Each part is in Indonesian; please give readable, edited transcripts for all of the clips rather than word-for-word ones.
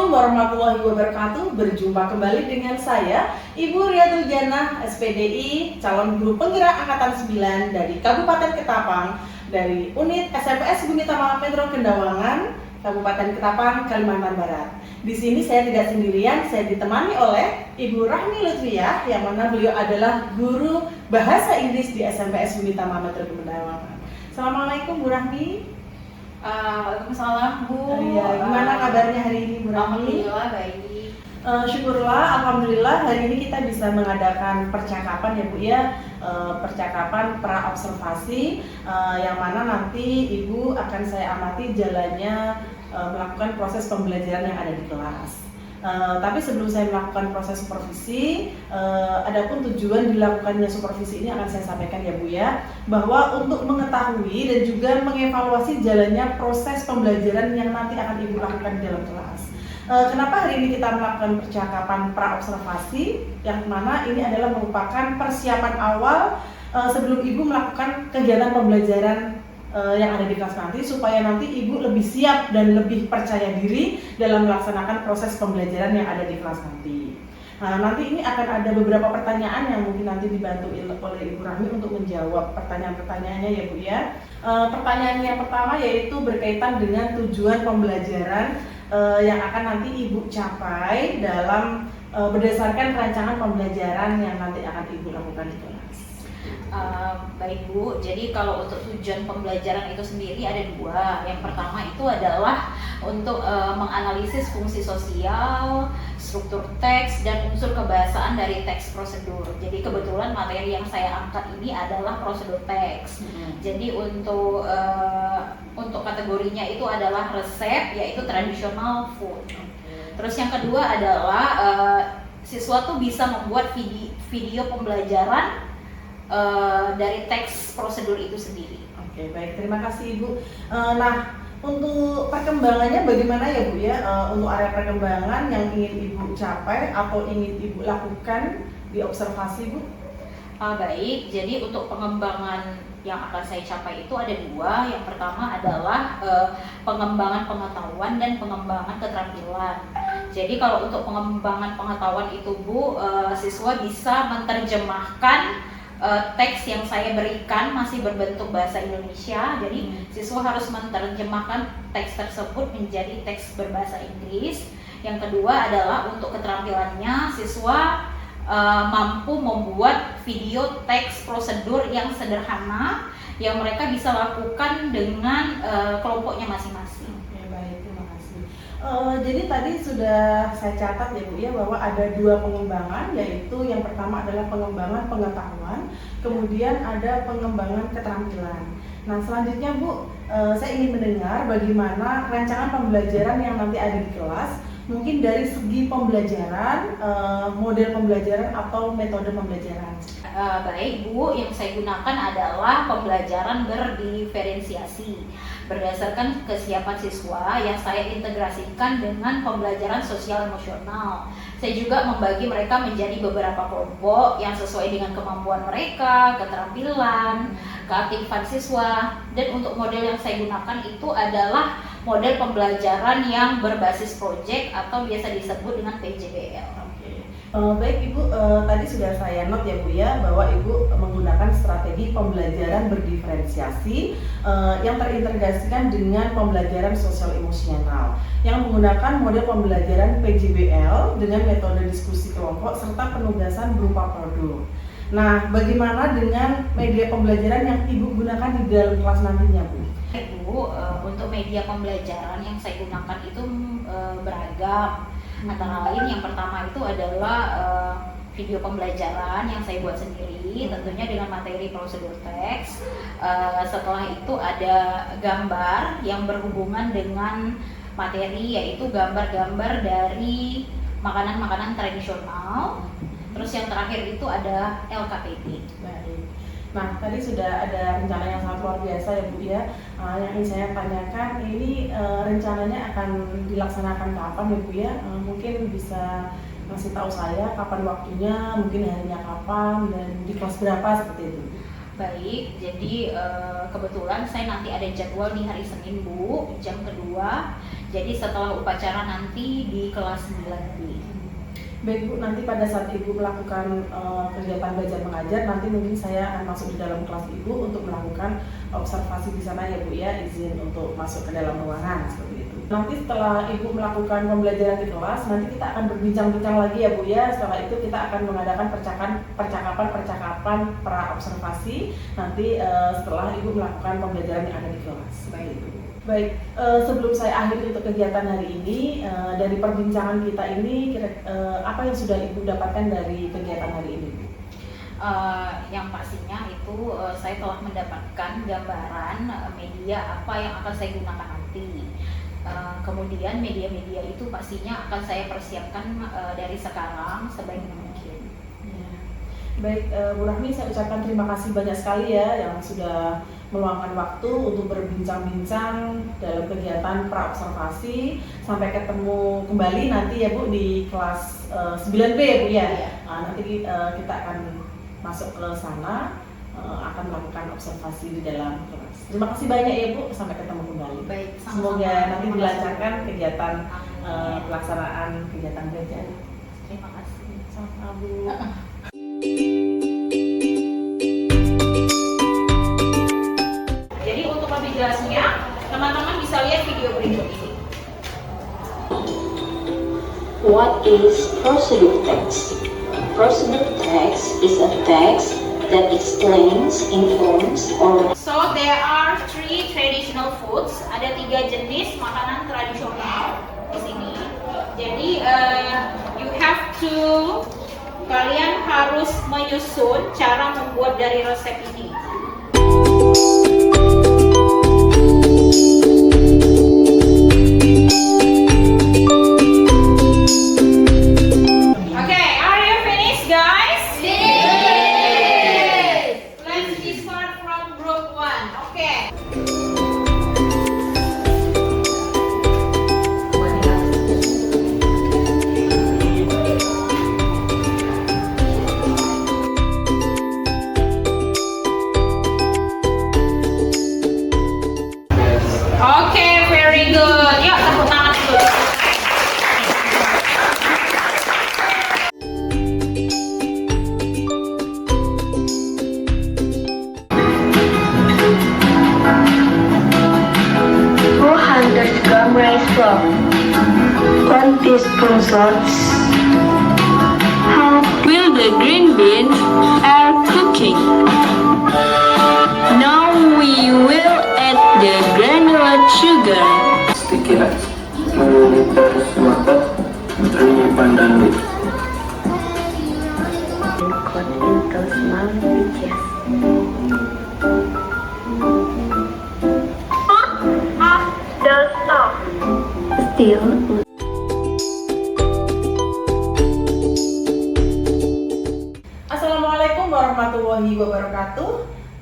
Assalamualaikum warahmatullahi wabarakatuh. Berjumpa kembali dengan saya, Ibu Riyadul Jannah, SPDI, calon guru penggerak Angkatan 9 dari Kabupaten Ketapang, dari unit SMPS Bumi Tama Metro Kendawangan, Kabupaten Ketapang, Kalimantan Barat. Di sini saya tidak sendirian, saya ditemani oleh Ibu Rahmi Lutfiyah, yang mana beliau adalah guru bahasa Inggris di SMPS Bumi Tama Metro Kendawangan. Assalamualaikum Bu Rahmi. Waalaikumsalam Bu. Iya, gimana kabarnya hari ini Bu Rahmi? Alhamdulillah baik. Syukurlah, alhamdulillah hari ini kita bisa mengadakan percakapan ya Bu ya, percakapan pra observasi, yang mana nanti Ibu akan saya amati jalannya melakukan proses pembelajaran yang ada di kelas. Tapi sebelum saya melakukan proses supervisi, adapun tujuan dilakukannya supervisi ini akan saya sampaikan ya Bu ya, bahwa untuk mengetahui dan juga mengevaluasi jalannya proses pembelajaran yang nanti akan Ibu lakukan di dalam kelas. Kenapa hari ini kita melakukan percakapan pra-observasi, yang mana ini adalah merupakan persiapan awal sebelum Ibu melakukan kegiatan pembelajaran yang ada di kelas nanti, supaya nanti Ibu lebih siap dan lebih percaya diri dalam melaksanakan proses pembelajaran yang ada di kelas nanti. Nanti ini akan ada beberapa pertanyaan yang mungkin nanti dibantu oleh Ibu Rahmi untuk menjawab pertanyaan-pertanyaannya ya Bu ya. Pertanyaan yang pertama yaitu berkaitan dengan tujuan pembelajaran yang akan nanti Ibu capai dalam berdasarkan rancangan pembelajaran yang nanti akan Ibu lakukan di kelas. Baik Bu, jadi kalau untuk tujuan pembelajaran itu sendiri ada dua. Yang pertama itu adalah untuk menganalisis fungsi sosial, struktur teks, dan unsur kebahasaan dari teks prosedur. Jadi kebetulan materi yang saya angkat ini adalah prosedur teks. Jadi untuk kategorinya itu adalah resep, yaitu traditional food. Terus yang kedua adalah siswa tuh bisa membuat video pembelajaran dari teks prosedur itu sendiri. Oke, baik, terima kasih Ibu. Nah, untuk perkembangannya bagaimana ya Bu ya? Untuk area perkembangan yang ingin Ibu capai atau ingin Ibu lakukan di observasi Bu? Baik, jadi untuk pengembangan yang akan saya capai itu ada dua. Yang pertama adalah pengembangan pengetahuan dan pengembangan keterampilan. Jadi kalau untuk pengembangan pengetahuan itu Bu, siswa bisa menerjemahkan teks yang saya berikan masih berbentuk bahasa Indonesia. Jadi siswa harus menerjemahkan teks tersebut menjadi teks berbahasa Inggris. Yang kedua adalah untuk keterampilannya, siswa mampu membuat video teks prosedur yang sederhana yang mereka bisa lakukan dengan kelompoknya masing-masing. Oke, baik, terima kasih. Jadi tadi sudah saya catat ya Bu ya, bahwa ada dua pengembangan, yaitu yang pertama adalah pengembangan pengetahuan, kemudian ada pengembangan keterampilan. Nah selanjutnya Bu, saya ingin mendengar bagaimana rancangan pembelajaran yang nanti ada di kelas, mungkin dari segi pembelajaran, model pembelajaran atau metode pembelajaran. Baik Bu, yang saya gunakan adalah pembelajaran berdiferensiasi berdasarkan kesiapan siswa yang saya integrasikan dengan pembelajaran sosial emosional. Saya juga membagi mereka menjadi beberapa kelompok yang sesuai dengan kemampuan mereka, keterampilan, keaktifan siswa. Dan untuk model yang saya gunakan itu adalah model pembelajaran yang berbasis proyek atau biasa disebut dengan PJBL. Baik Ibu, tadi sudah saya note ya Bu ya, bahwa Ibu menggunakan strategi pembelajaran berdiferensiasi yang terintegrasikan dengan pembelajaran sosial emosional yang menggunakan model pembelajaran PJBL dengan metode diskusi kelompok serta penugasan berupa produk. Nah, bagaimana dengan media pembelajaran yang Ibu gunakan di dalam kelas nantinya Bu? Bu, untuk media pembelajaran yang saya gunakan itu beragam. Antara lain yang pertama itu adalah video pembelajaran yang saya buat sendiri, tentunya dengan materi prosedur teks. Setelah itu ada gambar yang berhubungan dengan materi, yaitu gambar-gambar dari makanan-makanan tradisional. Terus yang terakhir itu ada LKPD. Baik. Nah, tadi sudah ada rencana yang sangat luar biasa ya Bu ya. Yang ingin saya tanyakan, ini rencananya akan dilaksanakan kapan ya Bu ya? Mungkin bisa ngasih tahu saya kapan waktunya, mungkin harinya kapan, dan di kelas berapa seperti itu. Baik, jadi kebetulan saya nanti ada jadwal di hari Senin Bu, jam kedua. Jadi setelah upacara nanti di kelas 9B. Baik Bu, nanti pada saat Ibu melakukan kegiatan belajar mengajar, nanti mungkin saya akan masuk di dalam kelas Ibu untuk melakukan observasi di sana ya Bu ya, izin untuk masuk ke dalam ruangan seperti itu. Nanti setelah Ibu melakukan pembelajaran di kelas, nanti kita akan berbincang-bincang lagi ya Bu ya. Setelah itu kita akan mengadakan percakapan pra observasi nanti setelah Ibu melakukan pembelajaran yang ada di kelas. Baik itu. Baik, sebelum saya akhiri untuk kegiatan hari ini, dari perbincangan kita ini, apa yang sudah Ibu dapatkan dari kegiatan hari ini? Yang pastinya itu saya telah mendapatkan gambaran media apa yang akan saya gunakan nanti. Kemudian media-media itu pastinya akan saya persiapkan dari sekarang sebaik mungkin. Ya. Baik, Bu Rahmi, saya ucapkan terima kasih banyak sekali ya yang sudah meluangkan waktu untuk berbincang-bincang dalam kegiatan pra-observasi. Sampai ketemu kembali nanti ya Bu di kelas 9B ya Bu ya. Nanti kita akan masuk ke sana, akan melakukan observasi di dalam kelas. Terima kasih banyak ya Bu, sampai ketemu kembali. Baik, semoga nanti dilancarkan kegiatan pelaksanaan kegiatan belajar. Terima kasih. Sama Bu. Jadi untuk lebih jelasnya, teman-teman bisa lihat video berikut ini. What is procedural text? Procedural text is a text that explains, informs, or So there are 3 traditional foods. Ada 3 jenis makanan tradisional di sini. Jadi you have to, kalian harus menyusun cara membuat dari resep ini. Okay, are you finished, guys? Yes. Let's start from group 1. Okay. Okay, very good. Yuk, tepuk tangan dulu. gram rice flour, 1 teaspoon salt. While the green beans are cooking, now we will add the granulate sugar. Sticky rice, 2 liters water, 3 pandan leaf. Cut into small pieces. The stove. Still. Assalamualaikum warahmatullahi wabarakatuh.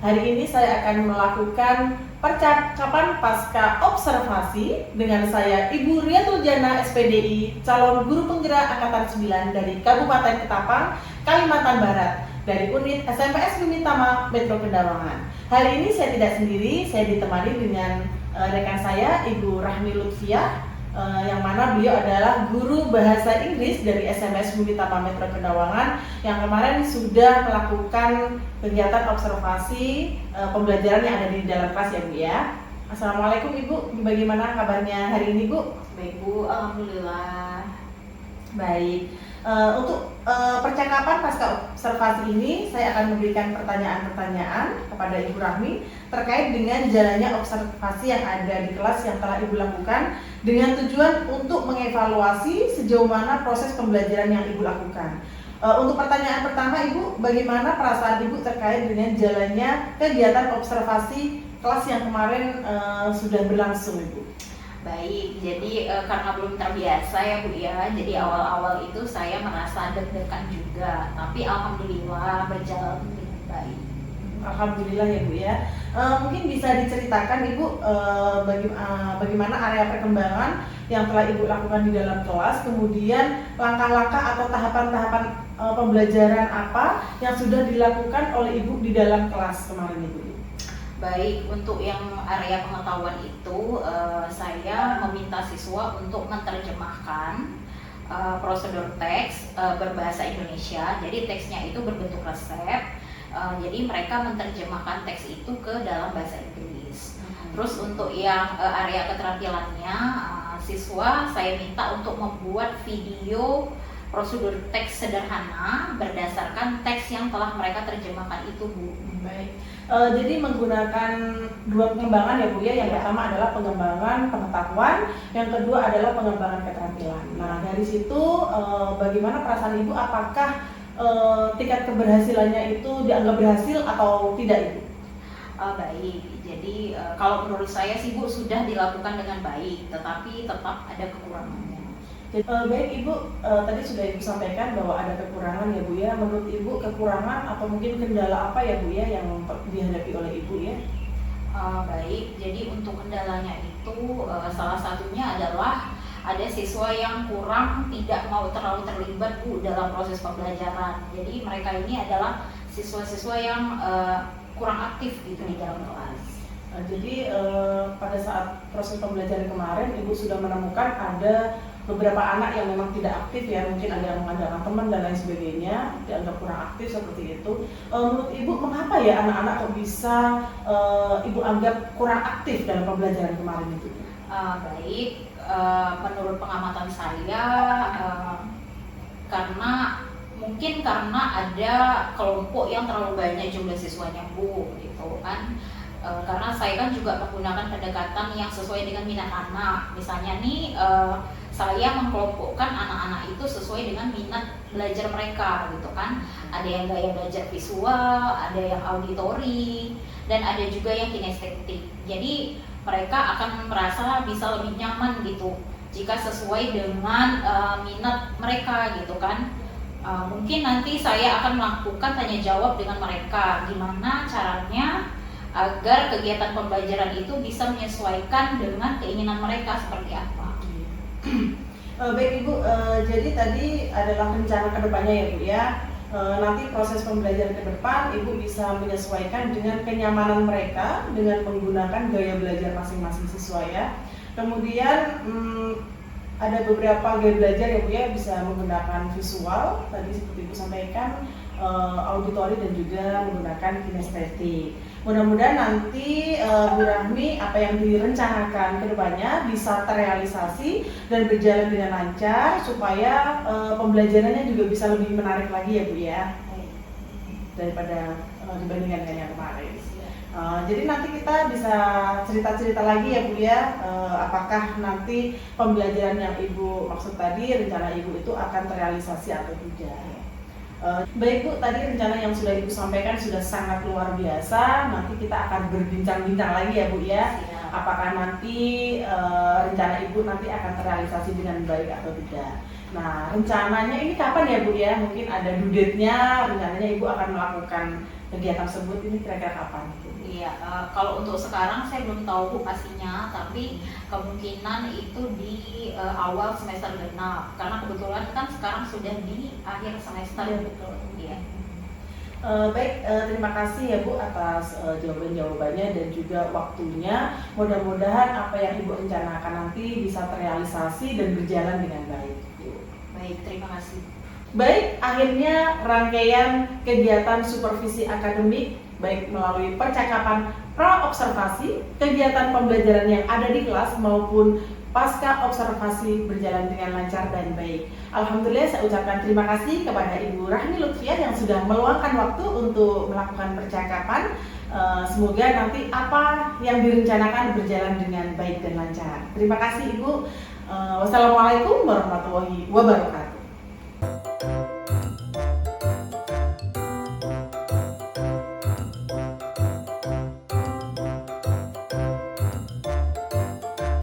Hari ini saya akan melakukan percakapan pasca observasi dengan saya Ibu Riatul Jana SPDI, calon guru penggerak angkatan 9 dari Kabupaten Ketapang, Kalimantan Barat, dari unit SMPS Bumitama Metro Kendawangan. Hari ini saya tidak sendiri, saya ditemani dengan rekan saya Ibu Rahmi Lutfiah, yang mana beliau adalah guru bahasa Inggris dari SMS Bumitama Metro Kendawangan yang kemarin sudah melakukan kegiatan observasi pembelajaran yang ada di dalam kelas ya Bu ya. Assalamualaikum Ibu, bagaimana kabarnya hari ini Bu? Baik Bu, alhamdulillah. Baik. Untuk percakapan pasca observasi ini saya akan memberikan pertanyaan-pertanyaan kepada Ibu Rahmi terkait dengan jalannya observasi yang ada di kelas yang telah Ibu lakukan dengan tujuan untuk mengevaluasi sejauh mana proses pembelajaran yang Ibu lakukan. Untuk pertanyaan pertama Ibu, bagaimana perasaan Ibu terkait dengan jalannya kegiatan observasi kelas yang kemarin sudah berlangsung Ibu? Baik, jadi karena belum terbiasa ya Bu ya, jadi awal-awal itu saya merasa deg-degan juga, tapi alhamdulillah berjalan dengan baik. Alhamdulillah ya Bu ya. Mungkin bisa diceritakan Ibu bagaimana area perkembangan yang telah Ibu lakukan di dalam kelas, kemudian langkah-langkah atau tahapan-tahapan pembelajaran apa yang sudah dilakukan oleh Ibu di dalam kelas kemarin Ibu. Baik, untuk yang area pengetahuan itu saya meminta siswa untuk menerjemahkan prosedur teks berbahasa Indonesia. Jadi teksnya itu berbentuk resep. Jadi mereka menerjemahkan teks itu ke dalam bahasa Inggris. Terus untuk yang area keterampilannya, siswa saya minta untuk membuat video prosedur teks sederhana berdasarkan teks yang telah mereka terjemahkan itu, Bu. Baik. Jadi menggunakan dua pengembangan ya Bu ya. Yang pertama adalah pengembangan pengetahuan, yang kedua adalah pengembangan keterampilan. Nah dari situ bagaimana perasaan Ibu? Apakah tingkat keberhasilannya itu dianggap berhasil atau tidak Ibu? Baik, jadi kalau menurut saya sih Bu sudah dilakukan dengan baik, tetapi tetap ada kekurangannya. Baik Ibu, tadi sudah Ibu sampaikan bahwa ada kekurangan ya Bu ya. Menurut Ibu kekurangan atau mungkin kendala apa ya Bu ya yang dihadapi oleh Ibu ya? Baik, jadi untuk kendalanya itu salah satunya adalah ada siswa yang kurang tidak mau terlalu terlibat Bu dalam proses pembelajaran. Jadi mereka ini adalah siswa-siswa yang kurang aktif gitu di dalam kelas. Jadi pada saat proses pembelajaran kemarin Ibu sudah menemukan ada beberapa anak yang memang tidak aktif ya, mungkin ada yang mengandalkan teman dan lain sebagainya, dianggap kurang aktif seperti itu. Menurut Ibu mengapa ya anak-anak kok bisa Ibu anggap kurang aktif dalam pembelajaran kemarin itu? Baik, menurut pengamatan saya karena ada kelompok yang terlalu banyak jumlah siswanya Bu, gitu kan. Karena saya kan juga menggunakan pendekatan yang sesuai dengan minat anak. Misalnya nih saya mengkelompokkan anak-anak itu sesuai dengan minat belajar mereka gitu kan. Ada yang gaya belajar visual, ada yang auditori, dan ada juga yang kinestetik. Jadi mereka akan merasa bisa lebih nyaman gitu jika sesuai dengan minat mereka gitu kan. Mungkin nanti saya akan melakukan tanya jawab dengan mereka gimana caranya agar kegiatan pembelajaran itu bisa menyesuaikan dengan keinginan mereka seperti apa. Baik Ibu, jadi tadi adalah rencana kedepannya ya Bu ya. Nanti proses pembelajaran ke depan Ibu bisa menyesuaikan dengan kenyamanan mereka dengan menggunakan gaya belajar masing-masing siswa ya. Kemudian ada beberapa gaya belajar ya Bu ya, bisa menggunakan visual tadi seperti Ibu sampaikan, auditori dan juga menggunakan kinestetik. Mudah-mudahan nanti Bu Rahmi apa yang direncanakan ke depannya bisa terrealisasi dan berjalan dengan lancar supaya pembelajarannya juga bisa lebih menarik lagi ya Bu ya, daripada dibandingkan dengan yang kemarin. Jadi nanti kita bisa cerita-cerita lagi ya Bu ya, apakah nanti pembelajaran yang Ibu maksud tadi, rencana Ibu itu akan terrealisasi atau tidak. Baik Bu, tadi rencana yang sudah Ibu sampaikan sudah sangat luar biasa. Nanti kita akan berbincang-bincang lagi ya Bu ya, apakah nanti rencana Ibu nanti akan terrealisasi dengan baik atau tidak. Nah rencananya ini kapan ya Bu ya, mungkin ada due date-nya, rencananya Ibu akan melakukan kegiatan tersebut ini kira-kira kapan? Iya, kalau untuk sekarang saya belum tahu Bu pastinya, tapi kemungkinan itu di awal semester genap, karena kebetulan kan sekarang sudah di akhir semester. Ya, betul. Iya. Baik, terima kasih ya Bu atas jawaban-jawabannya dan juga waktunya. Mudah-mudahan apa yang Ibu rencanakan nanti bisa terrealisasi dan berjalan dengan baik. Baik, terima kasih. Baik, akhirnya rangkaian kegiatan supervisi akademik baik melalui percakapan pra-observasi, kegiatan pembelajaran yang ada di kelas maupun pasca observasi berjalan dengan lancar dan baik. Alhamdulillah saya ucapkan terima kasih kepada Ibu Rahmi Lutfiah yang sudah meluangkan waktu untuk melakukan percakapan. Semoga nanti apa yang direncanakan berjalan dengan baik dan lancar. Terima kasih Ibu. Wassalamualaikum warahmatullahi wabarakatuh.